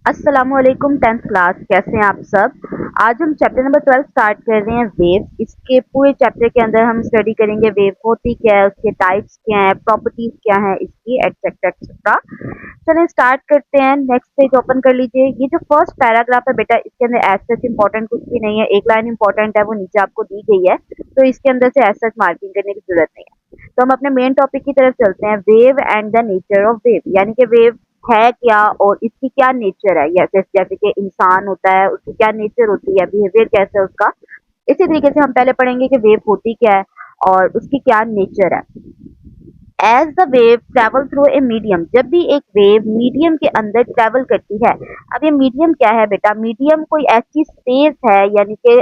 अस्सलामुअलैकुम 10th class, कैसे हैं आप सब। आज हम चैप्टर नंबर 12 स्टार्ट कर रहे हैं, वेव। इसके पूरे चैप्टर के अंदर हम स्टडी करेंगे वेव होती क्या है, उसके टाइप्स क्या हैं, प्रॉपर्टीज क्या हैं इसकी, एटसेट्रा एटसेट्रा। चलिए स्टार्ट करते हैं। नेक्स्ट पेज ओपन कर लीजिए। ये जो फर्स्ट पैराग्राफ है बेटा, इसके अंदर एज सच इंपॉर्टेंट कुछ भी नहीं है, एक लाइन इंपॉर्टेंट है, वो नीचे आपको दी गई है, तो इसके अंदर से एज सच मार्किंग करने की जरूरत नहीं है। तो हम अपने मेन टॉपिक की तरफ चलते हैं, wave and the nature of wave, यानी कि वेव है क्या और इसकी क्या नेचर है। जैसे जैसे कि इंसान होता है, उसकी क्या नेचर होती है, बिहेवियर कैसा है उसका। इसी तरीके से हम पहले पढ़ेंगे कि वेव होती क्या है और उसकी क्या नेचर है। As the wave travel through a medium, जब भी एक वेव मीडियम के अंदर ट्रेवल करती है। अब ये मीडियम क्या है बेटा, मीडियम कोई ऐसी स्पेस है, यानी कि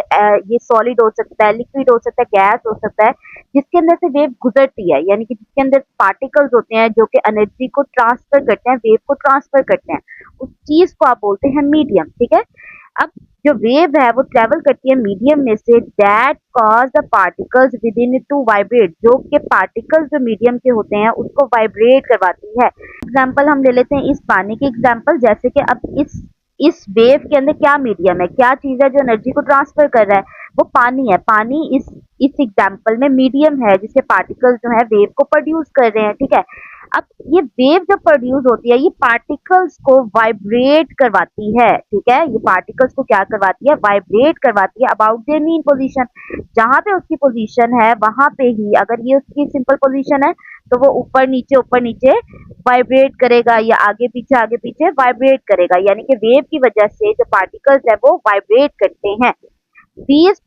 ये सॉलिड हो सकता है, लिक्विड हो सकता है, गैस हो सकता है, जिसके अंदर से वेव गुजरती है, यानी कि जिसके अंदर पार्टिकल्स होते हैं जो कि एनर्जी को ट्रांसफर करते हैं, वेव को ट्रांसफर करते हैं। उस चीज को आप बोलते हैं मीडियम, ठीक है। अब जो वेव है वो ट्रेवल करती है मीडियम में से, that cause the particles within it to vibrate, जो कि पार्टिकल्स जो मीडियम के होते हैं उसको वाइब्रेट करवाती है। एग्जाम्पल हम ले लेते हैं इस पानी की एग्जाम्पल, जैसे कि अब इस वेव के अंदर क्या मीडियम है, क्या चीज है जो एनर्जी को ट्रांसफर कर रहा है, वो पानी है। पानी इस एग्जाम्पल में मीडियम है, जिसके पार्टिकल्स जो है वेव को प्रोड्यूस कर रहे हैं, ठीक है। अब ये वेव जब प्रोड्यूस होती है, ये पार्टिकल्स को वाइब्रेट करवाती है, ठीक है। ये पार्टिकल्स को क्या करवाती है, वाइब्रेट करवाती है अबाउट देयर मीन पोजीशन। जहां पे उसकी पोजीशन है वहां पे ही, अगर ये उसकी सिंपल पोजीशन है तो वो ऊपर नीचे वाइब्रेट करेगा, या आगे पीछे वाइब्रेट करेगा, यानी कि वेव की वजह से जो पार्टिकल्स है वो वाइब्रेट करते हैं। These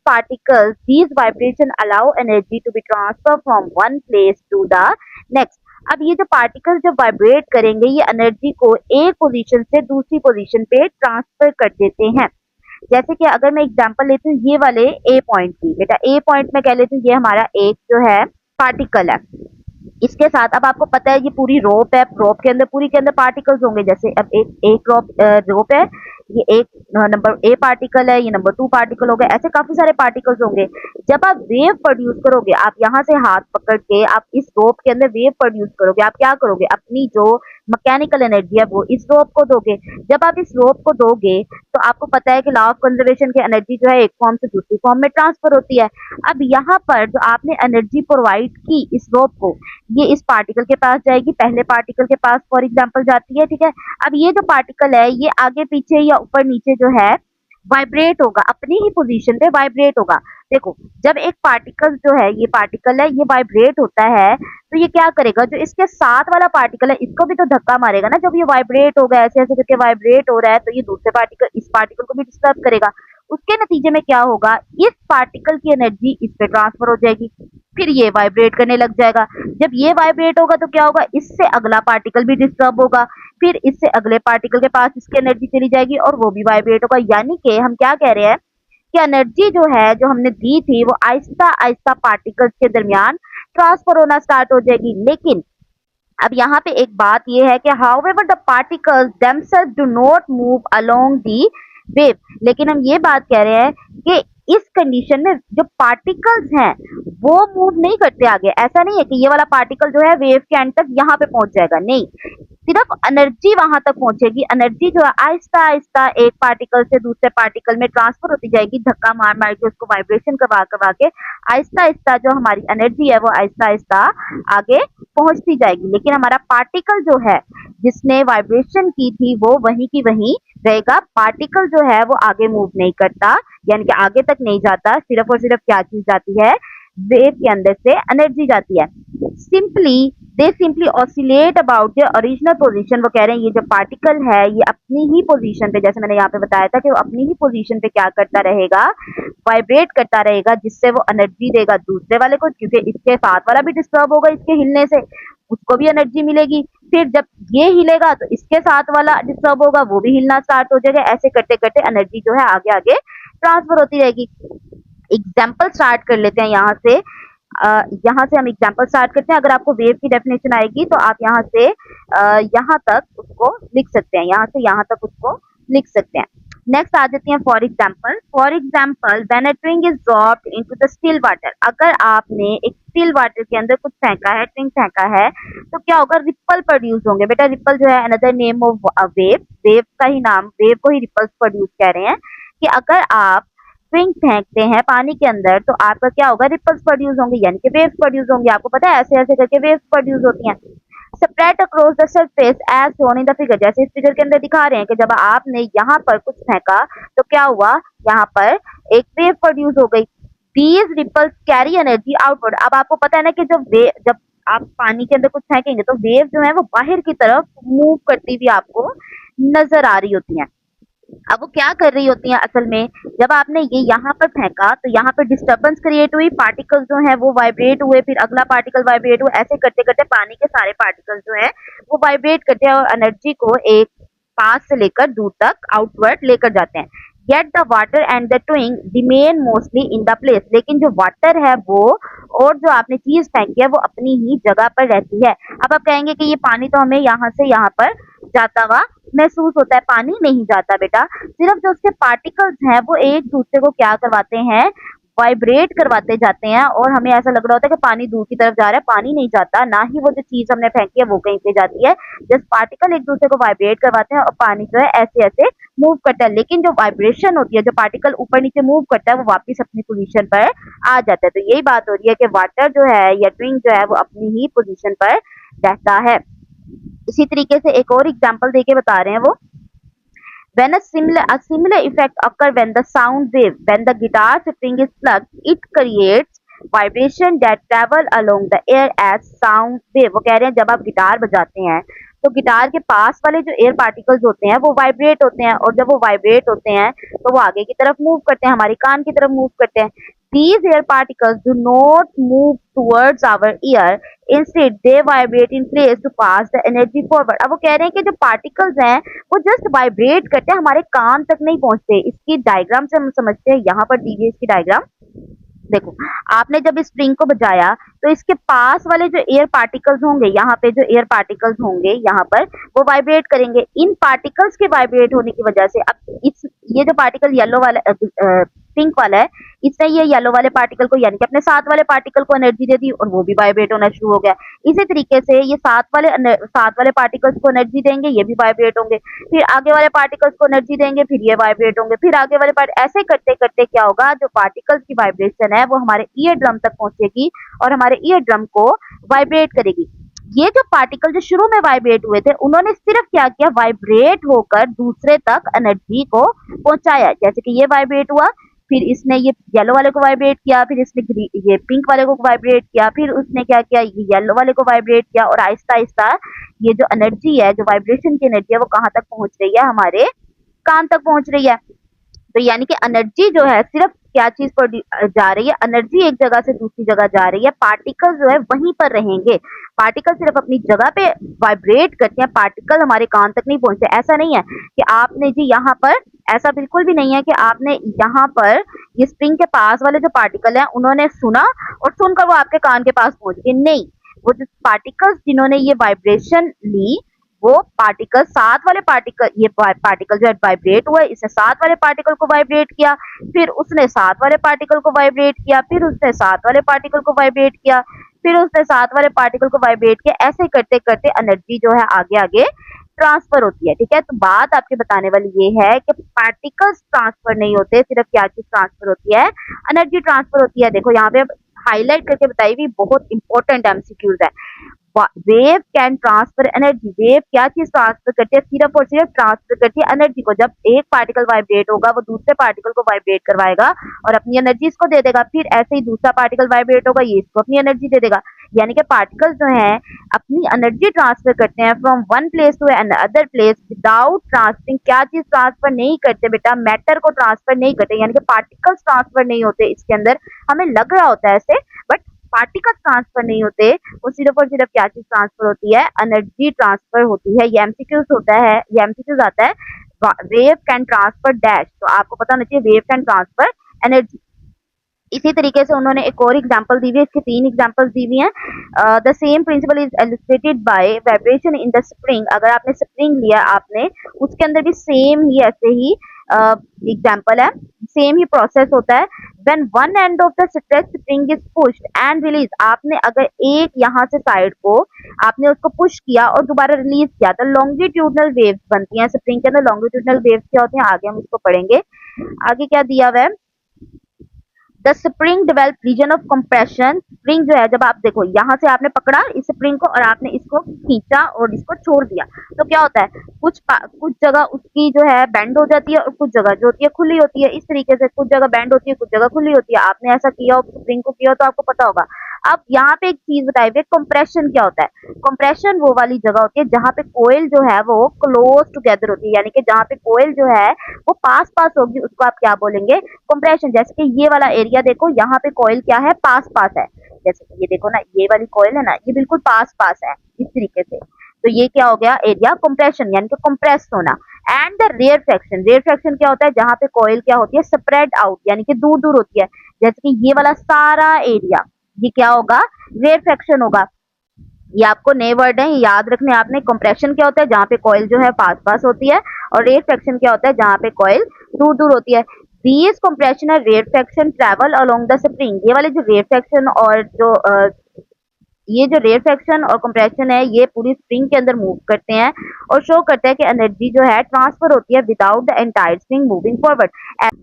vibration allow energy to be transferred from one place to the next. अब ये जो पार्टिकल्स जब वाइब्रेट करेंगे, ये एनर्जी को एक पोजीशन से दूसरी पोजीशन पे ट्रांसफर कर देते हैं। जैसे कि अगर मैं एग्जांपल लेती हूँ ये वाले ए पॉइंट की, बेटा ए पॉइंट में कह लेती हूँ, ये हमारा एक जो है पार्टिकल है। इसके साथ अब आपको पता है ये पूरी रोप है, रोप के अंदर पूरी के अंदर पार्टिकल्स होंगे। जैसे अब एक एक रोप है, ये एक नंबर ए पार्टिकल है, ये नंबर 2 पार्टिकल हो गए, ऐसे काफी सारे पार्टिकल्स होंगे। जब आप वेव प्रोड्यूस करोगे, आप यहाँ से हाथ पकड़ के आप इस रोप के अंदर वेव प्रोड्यूस करोगे, आप क्या करोगे, अपनी जो मैकेनिकल एनर्जी है वो इस रोप को दोगे। जब आप इस रोप को दोगे तो आपको पता है कि लॉ ऑफ कंजर्वेशन की एनर्जी जो है एक फॉर्म से दूसरी फॉर्म में ट्रांसफर होती है। अब यहाँ पर जो आपने एनर्जी प्रोवाइड की इस रोप को, ये इस पार्टिकल के पास जाएगी, पहले पार्टिकल के पास फॉर एग्जांपल जाती है, ठीक है। अब ये जो पार्टिकल है ये आगे पीछे या ऊपर नीचे जो है वाइब्रेट होगा, अपनी ही पोजीशन पे वाइब्रेट होगा। देखो, जब एक पार्टिकल जो है, ये पार्टिकल है, ये वाइब्रेट होता है, तो ये क्या करेगा, जो इसके साथ वाला पार्टिकल है इसको भी तो धक्का मारेगा ना। जब ये वाइब्रेट होगा, ऐसे ऐसे करके वाइब्रेट हो रहा है, तो ये दूसरे पार्टिकल इस पार्टिकल को भी डिस्टर्ब करेगा। उसके नतीजे में क्या होगा, इस पार्टिकल की एनर्जी इस पे ट्रांसफर हो जाएगी, फिर ये वाइब्रेट करने लग जाएगा। जब ये वाइब्रेट होगा तो क्या होगा, इससे अगला पार्टिकल भी डिस्टर्ब होगा, फिर इससे अगले पार्टिकल के पास इसकी एनर्जी चली जाएगी और वो भी वाइब्रेट होगा। यानी कि हम क्या कह रहे हैं कि एनर्जी जो है, जो हमने दी थी, वो आहिस्ता आहिस्ता पार्टिकल्स के दरमियान ट्रांसफर होना स्टार्ट हो जाएगी। लेकिन अब यहाँ पे एक बात ये है कि however the particles themselves do not move along the wave, लेकिन हम ये बात कह रहे हैं कि इस कंडीशन में जो पार्टिकल्स हैं वो मूव नहीं करते आगे। ऐसा नहीं है कि ये वाला पार्टिकल जो है वेव के एंड तक यहाँ पे पहुंच जाएगा, नहीं, सिर्फ एनर्जी वहां तक पहुंचेगी। एनर्जी जो है आहिस्ता आहिस्ता एक पार्टिकल से दूसरे पार्टिकल में ट्रांसफर होती जाएगी, धक्का मार मार के उसको वाइब्रेशन करवा करवा के आहिस्ता आहिस्ता जो हमारी एनर्जी है वो आहिस्ता आहिस्ता आगे पहुंचती जाएगी। लेकिन हमारा पार्टिकल जो है जिसने वाइब्रेशन की थी वो वहीं की वहीं रहेगा। पार्टिकल जो है वो आगे मूव नहीं करता, यानी कि आगे तक नहीं जाता। सिर्फ और सिर्फ क्या चीज जाती है, वेव के अंदर से एनर्जी जाती है। दे simply oscillate about the original position. वो कह रहे हैं ये जो पार्टिकल है ये अपनी ही पोजीशन पे, जैसे मैंने यहाँ पे बताया था कि वो अपनी ही पोजीशन पे क्या करता रहेगा, वाइब्रेट करता रहेगा, जिससे वो एनर्जी देगा दूसरे वाले को, क्योंकि इसके साथ वाला भी डिस्टर्ब होगा इसके हिलने से, उसको भी एनर्जी मिलेगी। फिर जब ये हिलेगा तो इसके साथ वाला डिस्टर्ब होगा, वो भी हिलना स्टार्ट हो जाएगा। ऐसे करते करते एनर्जी जो है आगे आगे ट्रांसफर होती रहेगी। एग्जाम्पल स्टार्ट कर लेते हैं यहाँ से। यहाँ से हम एग्जाम्पल स्टार्ट करते हैं। अगर आपको वेव की डेफिनेशन आएगी तो आप यहाँ से यहाँ तक उसको लिख सकते हैं, यहाँ से यहाँ तक उसको लिख सकते हैं। नेक्स्ट आ जाती हैं for example when a twig is dropped into the still water, अगर आपने एक स्टिल वाटर के अंदर कुछ फेंका है, ट्विंग फेंका है, तो क्या होगा, रिपल प्रोड्यूस होंगे। बेटा रिपल जो है another name of wave, wave का ही नाम, वेव को ही रिपल्स प्रोड्यूस कह रहे हैं, कि अगर आप ट्विंग फेंकते हैं पानी के अंदर तो आपका क्या होगा, रिपल्स प्रोड्यूस होंगे, यानी कि वेव्स प्रोड्यूस होंगे। आपको पता है ऐसे ऐसे करके वेव्स प्रोड्यूस होती हैं। Spread across the surface as shown in the figure, जैसे इस फिगर के अंदर दिखा रहे हैं कि जब आपने यहाँ पर कुछ फेंका तो क्या हुआ, यहाँ पर एक वेव प्रोड्यूस हो गई। These ripples carry energy outward. अब आपको पता है ना कि जब आप पानी के अंदर कुछ फेंकेंगे तो वेव जो है वो बाहर की तरफ मूव करती हुई आपको नजर आ रही होती हैं। अब वो क्या कर रही होती हैं असल में, जब आपने ये यहाँ पर फेंका तो यहाँ पर डिस्टरबेंस क्रिएट हुई, पार्टिकल्स जो है वो वाइब्रेट हुए, फिर अगला पार्टिकल वाइब्रेट हुआ, ऐसे करते करते पानी के सारे पार्टिकल्स जो है वो वाइब्रेट करते हैं और एनर्जी को एक पास से लेकर दूर तक आउटवर्ड लेकर जाते हैं। Get the water and the twig remain mostly in the place, लेकिन जो वाटर है वो और जो आपने चीज फेंकी है वो अपनी ही जगह पर रहती है। अब आप कहेंगे कि ये पानी तो हमें यहाँ से यहाँ पर जाता हुआ महसूस होता है, पानी नहीं जाता बेटा, सिर्फ जो उसके पार्टिकल्स हैं वो एक दूसरे को क्या करवाते हैं, वाइब्रेट करवाते जाते हैं, और हमें ऐसा लग रहा होता है कि पानी दूर की तरफ जा रहा है, पानी नहीं जाता, ना ही वो जो चीज हमने फेंकी है वो कहीं पे जाती है। जस्ट पार्टिकल एक दूसरे को वाइब्रेट करवाते हैं और पानी जो है ऐसे ऐसे मूव करता है, लेकिन जो वाइब्रेशन होती है, जो पार्टिकल ऊपर नीचे मूव करता है वो वापस अपनी पोजीशन पर आ जाता है। तो यही बात हो रही है कि वाटर जो है या ट्विंग जो है वो अपनी ही पोजीशन पर रहता है। इसी तरीके से एक और एग्जांपल देके बता रहे हैं वो, when a similar effect occur when the sound wave, when the guitar string is plucked, it creates vibration that travel along the air as sound wave। वो कह रहे हैं जब आप गिटार बजाते हैं तो गिटार के पास वाले जो एयर पार्टिकल्स होते हैं वो वाइब्रेट होते हैं, और जब वो वाइब्रेट होते हैं तो वो आगे की तरफ मूव करते हैं, हमारे कान की तरफ मूव करते हैं। These air particles do not move towards our ear, instead they vibrate in place to pass the energy forward। अब वो कह रहे हैं कि जो पार्टिकल्स हैं वो जस्ट वाइब्रेट करते हैं, हमारे कान तक नहीं पहुंचते। इसकी डायग्राम से हम समझते हैं, यहाँ पर दी गई इसकी डायग्राम देखो। आपने जब इस स्ट्रिंग को बजाया तो इसके पास वाले जो एयर पार्टिकल्स होंगे, यहाँ पे जो एयर पार्टिकल्स होंगे यहाँ पर वो वाइब्रेट करेंगे। इन पार्टिकल्स के वाइब्रेट होने की वजह से अब इस ये जो पार्टिकल येलो वाला पिंक वाला है, इसने ये येलो वाले पार्टिकल को यानी कि अपने साथ वाले पार्टिकल को एनर्जी दे दी और वो भी वाइब्रेट होना शुरू हो गया। इसी तरीके से ये साथ वाले पार्टिकल्स को एनर्जी देंगे, ये भी वाइब्रेट होंगे, फिर आगे वाले पार्टिकल्स को एनर्जी देंगे, फिर ये वाइब्रेट होंगे, फिर आगे वाले ऐसे करते करते क्या होगा, जो पार्टिकल्स की वाइब्रेशन है वो हमारे ईयर ड्रम तक पहुंचेगी और हमारे ईयर ड्रम को वाइब्रेट करेगी। ये जो पार्टिकल जो शुरू में वाइब्रेट हुए थे उन्होंने सिर्फ क्या किया, वाइब्रेट होकर दूसरे तक एनर्जी को पहुंचाया। जैसे कि ये वाइब्रेट हुआ, फिर इसने ये येलो वाले को वाइब्रेट किया, फिर इसने ये पिंक वाले को वाइब्रेट किया, फिर उसने क्या किया, ये येलो वाले को वाइब्रेट किया, और आहिस्ता आहिस्ता ये जो एनर्जी है, जो वाइब्रेशन की एनर्जी है वो कहाँ तक पहुंच रही है, हमारे कान तक पहुंच रही है। तो यानी कि एनर्जी जो है सिर्फ क्या चीज पर जा रही है, एनर्जी एक जगह से दूसरी जगह जा रही है, पार्टिकल जो है वहीं पर रहेंगे। पार्टिकल सिर्फ अपनी जगह पे वाइब्रेट करते हैं, पार्टिकल हमारे कान तक नहीं पहुंचते। ऐसा नहीं है कि आपने जी यहाँ पर, ऐसा बिल्कुल भी नहीं है कि आपने यहाँ पर ये स्प्रिंग के पास वाले जो पार्टिकल है उन्होंने सुना और सुनकर वो आपके कान के पास पहुंच गए, नहीं। वो जो पार्टिकल्स जिन्होंने ये वाइब्रेशन ली, वो पार्टिकल साथ वाले पार्टिकल, ये पार्टिकल जो है वाइब्रेट हुआ, इसने साथ वाले पार्टिकल को वाइब्रेट किया, फिर उसने साथ वाले पार्टिकल को वाइब्रेट किया, फिर उसने साथ वाले पार्टिकल को वाइब्रेट किया, फिर उसने साथ वाले पार्टिकल को वाइब्रेट किया। ऐसे करते करते एनर्जी जो है आगे आगे ट्रांसफर होती है। ठीक है, तो बात आपके बताने वाली ये है कि पार्टिकल्स ट्रांसफर नहीं होते, सिर्फ क्या चीज ट्रांसफर होती है, एनर्जी ट्रांसफर होती है। देखो यहाँ पे हाईलाइट करके बताई हुई बहुत इंपॉर्टेंट एमसीक्यूज है। Wave can transfer energy, wave क्या चीज ट्रांसफर करती है, सिर्फ और सिर्फ ट्रांसफर करती है एनर्जी को। जब एक पार्टिकल वाइब्रेट होगा वो दूसरे पार्टिकल को वाइब्रेट करवाएगा और अपनी एनर्जी इसको दे देगा, फिर ऐसे ही दूसरा पार्टिकल वाइब्रेट होगा, ये इसको अपनी एनर्जी दे देगा। यानी कि पार्टिकल्स जो है अपनी एनर्जी ट्रांसफर करते हैं from one place to another place without transferring. क्या चीज ट्रांसफर नहीं करते बेटा, मैटर को ट्रांसफर नहीं करते, यानी कि पार्टिकल्स ट्रांसफर नहीं होते इसके अंदर। हमें लग रहा होता है ऐसे, बट पार्टिकल्स ट्रांसफर नहीं होते, वो सिर्फ और सिर्फ क्या चीज ट्रांसफर होती है, एनर्जी ट्रांसफर होती है। ये एमसीक्यूज होता है, ये एमसीक्यूज आता है, वेव कैन ट्रांसफर डैश, तो आपको पता होना चाहिए वेव कैन ट्रांसफर एनर्जी। इसी तरीके से उन्होंने एक और एग्जांपल दी हुई है, इसके 3 एग्जांपल्स दी हुई हैं। The same principle is illustrated by vibration in the spring. अगर आपने स्प्रिंग लिया, आपने उसके अंदर भी सेम ही ऐसे ही एग्जाम्पल है, सेम ही प्रोसेस होता है। When one end of the stretch spring is pushed and release, आपने अगर एक यहाँ से साइड को आपने उसको पुश किया और दोबारा रिलीज किया तो लॉन्गिट्यूडनल वेव्स बनती हैं। स्प्रिंग के अंदर लॉन्गिट्यूडनल वेव्स क्या होती हैं, आगे हम इसको पढ़ेंगे। आगे क्या दिया हुआ है, the spring develop region of compression. Spring जो है, जब आप देखो यहाँ से आपने पकड़ा इस स्प्रिंग को और आपने इसको खींचा और इसको छोड़ दिया तो क्या होता है, कुछ जगह उसकी जो है बेंड हो जाती है और कुछ जगह जो होती है खुली होती है। इस तरीके से कुछ जगह बेंड होती है, कुछ जगह खुली होती है। आपने ऐसा किया और स्प्रिंग को किया तो आपको पता होगा। अब यहाँ पे एक चीज बताई हुई है, कंप्रेशन क्या होता है। कंप्रेशन वो वाली जगह होती है जहाँ पे कोयल जो है वो क्लोज टुगेदर होती है, यानी कि जहाँ पे कोयल जो है वो पास पास होगी, उसको आप क्या बोलेंगे, कंप्रेशन। जैसे कि ये वाला एरिया देखो, यहाँ पे कोयल क्या है, पास पास है। जैसे कि ये देखो ना, ये वाली कोयल है ना, ये बिल्कुल पास पास है इस तरीके से। तो ये क्या हो गया, एरिया कंप्रेशन यानी कि कंप्रेस होना। एंड द रेयरफेक्शन, रेयरफेक्शन क्या होता है, जहाँ पे कोयल क्या होती है, स्प्रेड आउट यानी कि दूर दूर होती है। जैसे कि ये वाला सारा एरिया, ये क्या होगा, रेयरफेक्शन होगा। ये आपको नए वर्ड है, ये याद रखने आपने। कंप्रेशन क्या होता है, जहाँ पे कॉइल जो है पास पास होती है, और रेयरफेक्शन क्या होता है, जहाँ पे कॉइल दूर दूर होती है। दीज कंप्रेशन और rarefaction travel along the spring. ये वाले जो रेयरफेक्शन और जो ये जो रेयरफेक्शन और कंप्रेशन है, ये पूरी स्प्रिंग के अंदर मूव करते हैं और शो करते हैं कि एनर्जी जो है ट्रांसफर होती है without the entire spring moving forward.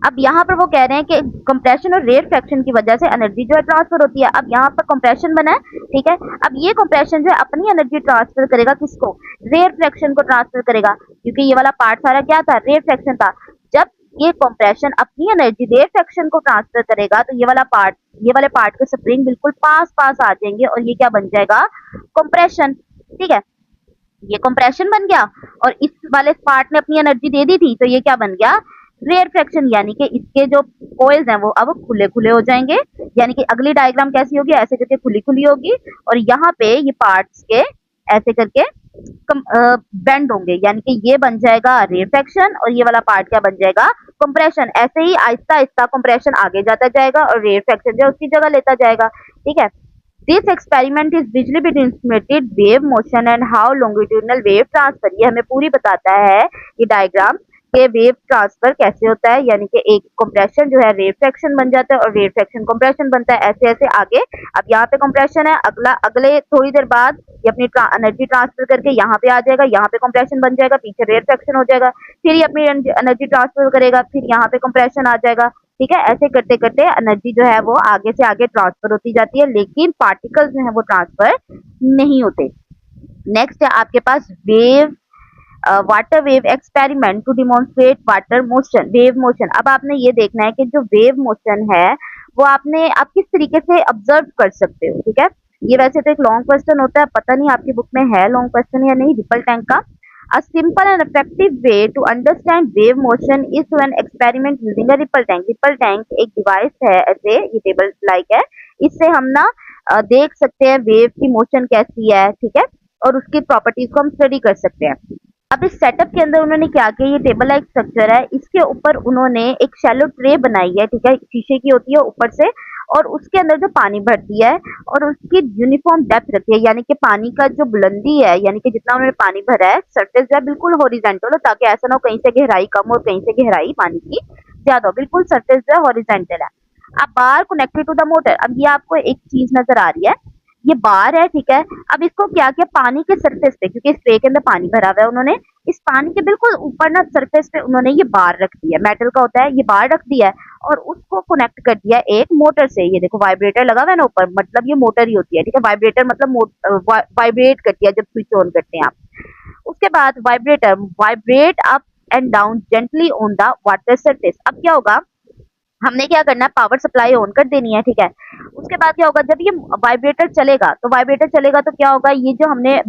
अब यहाँ पर वो कह रहे हैं कि कंप्रेशन और रेयरफेक्शन की वजह से एनर्जी जो है ट्रांसफर होती है। अब यहाँ पर कंप्रेशन बना है, ठीक है। अब ये कंप्रेशन जो है अपनी एनर्जी ट्रांसफर करेगा किसको, रेयरफेक्शन को ट्रांसफर करेगा, क्योंकि ये वाला पार्ट सारा क्या था, रेयरफेक्शन था। जब ये कंप्रेशन अपनी एनर्जी रेयरफेक्शन को ट्रांसफर करेगा तो ये वाले पार्ट के स्प्रिंग बिल्कुल पास पास आ जाएंगे और ये क्या बन जाएगा, कंप्रेशन। ठीक है, ये कंप्रेशन बन गया। और इस वाले पार्ट ने अपनी एनर्जी दे दी थी तो ये क्या बन गया, रेयरफेक्शन, यानी कि इसके जो कॉइल्स हैं वो अब खुले खुले हो जाएंगे। यानी कि अगली डायग्राम कैसी होगी, ऐसे करके खुली खुली होगी और यहाँ पे ये पार्ट्स के ऐसे करके बेंड होंगे, यानी कि ये बन जाएगा रेयरफेक्शन और ये वाला पार्ट क्या बन जाएगा, कंप्रेशन। ऐसे ही आहिस्ता आहिस्ता कंप्रेशन आगे जाता जाएगा और रेयरफेक्शन जो उसकी जगह लेता जाएगा। ठीक है, this experiment is visually demonstrated wave motion and how longitudinal wave transfer. ये हमें पूरी बताता है ये डायग्राम के वेव ट्रांसफर कैसे होता है, यानी कि एक कंप्रेशन जो है रेयरफेक्शन बन जाता है और रेयरफेक्शन कंप्रेशन बनता है, ऐसे ऐसे आगे। अब यहाँ पे कंप्रेशन है, अगले थोड़ी देर बाद ये अपनी एनर्जी ट्रांसफर करके यहाँ पे आ जाएगा, यहाँ पे कंप्रेशन बन जाएगा, पीछे रेयरफेक्शन हो जाएगा, फिर ये अपनी एनर्जी ट्रांसफर करेगा, फिर यहाँ पे कंप्रेशन आ जाएगा। ठीक है, ऐसे करते करते एनर्जी जो है वो आगे से आगे ट्रांसफर होती जाती है, लेकिन पार्टिकल्स जो है वो ट्रांसफर नहीं होते। नेक्स्ट है आपके पास wave, water wave experiment to demonstrate water motion, wave motion. अब आपने ये देखना है कि जो वेव मोशन है वो आप किस तरीके से ऑब्जर्व कर सकते हो। ठीक है, ये वैसे तो एक लॉन्ग क्वेश्चन होता है, पता नहीं आपकी बुक में है लॉन्ग क्वेश्चन या नहीं, रिपल टैंक का। A simple and effective way to understand wave motion is to an experiment using a ripple tank. Ripple tank एक डिवाइस है, ऐसे ये टेबल लाइक है, इससे हम ना देख सकते हैं वेव की मोशन कैसी है। ठीक है, और उसकी प्रॉपर्टीज को हम स्टडी कर सकते हैं। अब इस सेटअप के अंदर उन्होंने क्या किया, ये टेबल लाइक स्ट्रक्चर है, इसके ऊपर उन्होंने एक शैलो ट्रे बनाई है। ठीक है, शीशे की होती है ऊपर से, और उसके अंदर जो पानी भर दिया है और उसकी यूनिफॉर्म डेप्थ रखी है, यानी कि पानी का जो बुलंदी है, यानी कि जितना उन्होंने पानी भरा है, सरफेस जो है बिल्कुल हॉरिजॉन्टल हो, ताकि ऐसा ना हो कहीं से गहराई कम और कहीं से गहराई पानी की ज्यादा हो, बिल्कुल सरफेस जो है हॉरिजॉन्टल है। अब बार कनेक्टेड टू द मोटर। अब ये आपको एक चीज नजर आ रही है, ये बार है, ठीक है। अब इसको क्या किया, पानी के सरफेस पे, क्योंकि इस ट्रे के अंदर पानी भरा हुआ है, उन्होंने इस पानी के बिल्कुल ऊपर ना सरफेस पे उन्होंने ये बार रख दिया, मेटल का होता है, ये बार रख दिया है और उसको कनेक्ट कर दिया एक मोटर से। ये देखो वाइब्रेटर लगा हुआ है ना ऊपर, मतलब ये मोटर ही होती है। ठीक है, वाइब्रेटर मतलब वाइब्रेट करती है जब स्विच ऑन करते हैं आप। उसके बाद vibrator vibrate up and down gently on the water surface. अब क्या होगा, हमने क्या करना है, पावर सप्लाई ऑन कर देनी है। ठीक है, उसके बाद क्या होगा, जब ये वाइब्रेटर चलेगा तो क्या होगा, ये जो हमने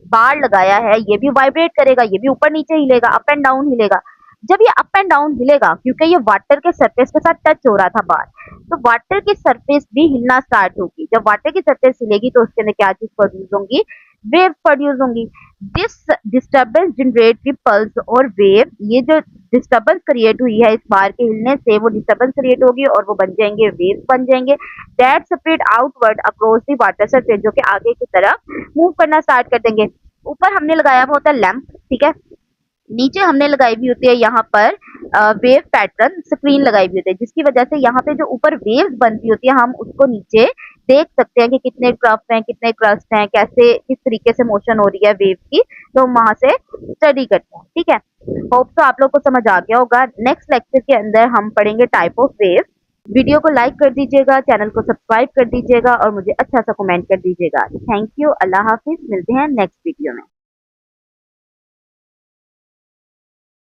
बार लगाया है ये भी वाइब्रेट करेगा, ये भी ऊपर नीचे हिलेगा, अप एंड डाउन हिलेगा। जब ये अप एंड डाउन हिलेगा, क्योंकि ये वाटर के सरफेस के साथ टच हो रहा था बार, तो वाटर की सरफेस भी हिलना स्टार्ट होगी। जब वाटर की सरफेस हिलेगी तो उसके अंदर क्या चीज प्रोड्यूस होंगी, वेव प्रोड्यूस होंगी। दिस डिस्टर्बेंस जनरेट रिपल्स और वेव। ये जो डिस्टर्बेंस क्रिएट हुई है इस बार के हिलने से, वो डिस्टर्बेंस क्रिएट होगी और वो बन जाएंगे वेव्स बन जाएंगे, that spread outward across the water surface, जो कि आगे की तरफ मूव करना स्टार्ट कर देंगे। ऊपर हमने लगाया हुआ होता है लैंप, ठीक है, नीचे हमने लगाई हुई होती है यहाँ पर वेव पैटर्न स्क्रीन लगाई हुई होती है, जिसकी वजह से यहाँ पे जो ऊपर वेव्स बनती होती है हम उसको नीचे देख सकते हैं कि कितने ट्रफ हैं, कितने क्रस्ट हैं, कैसे किस तरीके से मोशन हो रही है वेव की, तो हम वहां से स्टडी करते हैं। ठीक है, होप तो आप लोग को समझ आ गया होगा। नेक्स्ट लेक्चर के अंदर हम पढ़ेंगे टाइप ऑफ वेव। वीडियो को लाइक कर दीजिएगा, चैनल को सब्सक्राइब कर दीजिएगा और मुझे अच्छा सा कमेंट कर दीजिएगा। थैंक यू, अल्लाह हाफिज, मिलते हैं नेक्स्ट वीडियो में।